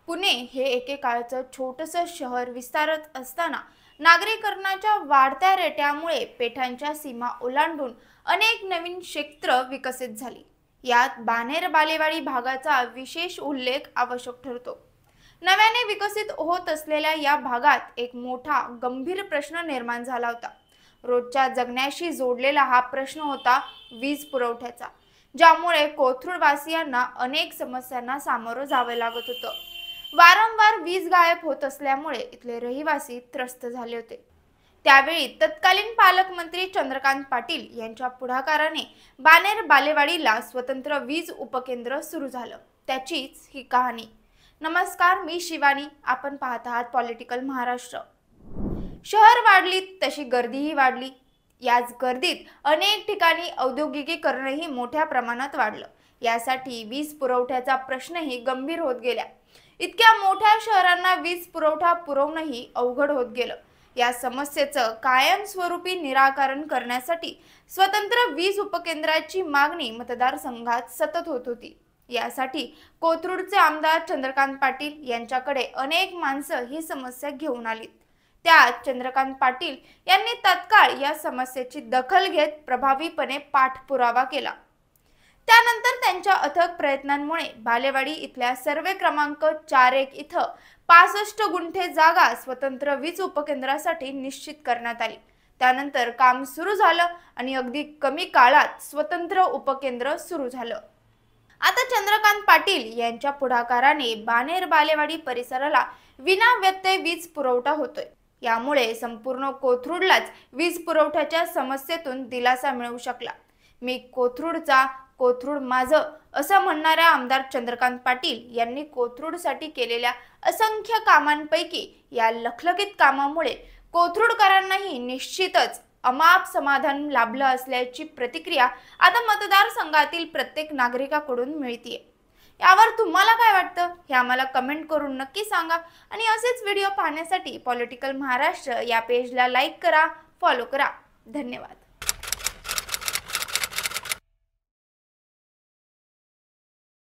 पुणे हे एकेकाळचं छोटंसं शहर विस्तारत असताना नागरीकरणाच्या वाढत्या रेट्यामुळे पेठांच्या सीमा ओलांडून अनेक नवीन क्षेत्र विकसित झाली। यात बाणेर बालेवाडी भागाचा विशेष उल्लेख आवश्यक ठरतो। नव्याने विकसित होत असलेल्या या भागात एक मोठा गंभीर प्रश्न निर्माण झाला होता। रोजच्या जगण्याशी जोडलेला हा प्रश्न होता वीज पुरवठ्याचा, ज्यामुळे कोथरूडवासियांना अनेक समस्यांना सामोरं जावं लागत होतं। वारंवार वीज गायब होत असल्यामुळे इथले रहिवासी त्रस्त झाले होते। त्यावेळी तत्कालीन पालकमंत्री चंद्रकांत पाटील यांच्या पुढाकाराने बाणेर बालेवाडीला स्वतंत्र वीज उपकेंद्र सुरू झालं। त्याचीच ही कहाणी। नमस्कार, मी शिवानी। आपण पाहत आहात पॉलिटिकल महाराष्ट्र। शहर वाढली तशी गर्दीही वाढली। याच गर्दीत अनेक ठिकाणी औद्योगिकीकरणही मोठ्या प्रमाणात वाढलं। यासाठी वीज पुरवठ्याचा प्रश्नही गंभीर होत गेला। इतक्या मोठ्या शहरांना वीज पुरवठा पुरवणंही अवघड होत गेलं। या समस्येचं कायमस्वरूपी निराकरण करण्यासाठी स्वतंत्र वीज उपकेंद्राची मागणी मतदारसंघात सतत होत होती। यासाठी कोथरूडचे आमदार चंद्रकांत पाटील यांच्याकडे अनेक माणसं ही समस्या घेऊन आली। त्यात चंद्रकांत पाटील यांनी तत्काळ या समस्येची दखल घेत प्रभावीपणे पाठपुरावा केला। त्यानंतर त्यांच्या अथक प्रयत्नांमुळे बालेवाडी इथल्या सर्वे क्रमांक 4-1 इथं 65 गुंठे जागा स्वतंत्र वीज उपकेंद्रासाठी निश्चित करण्यात आली। त्यानंतर काम सुरू झालं आणि अगदी कमी काळात स्वतंत्र उपकेंद्र सुरू झालं। आता चंद्रकांत पाटील यांच्या पुढाकाराने बाणेर बालेवाडी परिसराला विना व्यत्यय वीज पुरवठा होतोय। यामुळे संपूर्ण कोथरूडलाच वीज पुरवठ्याच्या समस्येतून दिलासा मिळू शकला। मी कोथरूडचा, कोथरूड माझं असं म्हणणाऱ्या आमदार चंद्रकांत पाटील यांनी कोथरूडसाठी केलेल्या असंख्य कामांपैकी या लखलखीत कामामुळे कोथरूडकरांनाही निश्चितच अमाप समाधान लाभलं असल्याची प्रतिक्रिया आता मतदारसंघातील प्रत्येक नागरिकाकडून मिळतेय। यावर तुम्हाला काय वाटतं हे आम्हाला कमेंट करून नक्की सांगा आणि असेच व्हिडिओ पाहण्यासाठी पॉलिटिकल महाराष्ट्र या पेजला लाईक करा, फॉलो करा। धन्यवाद।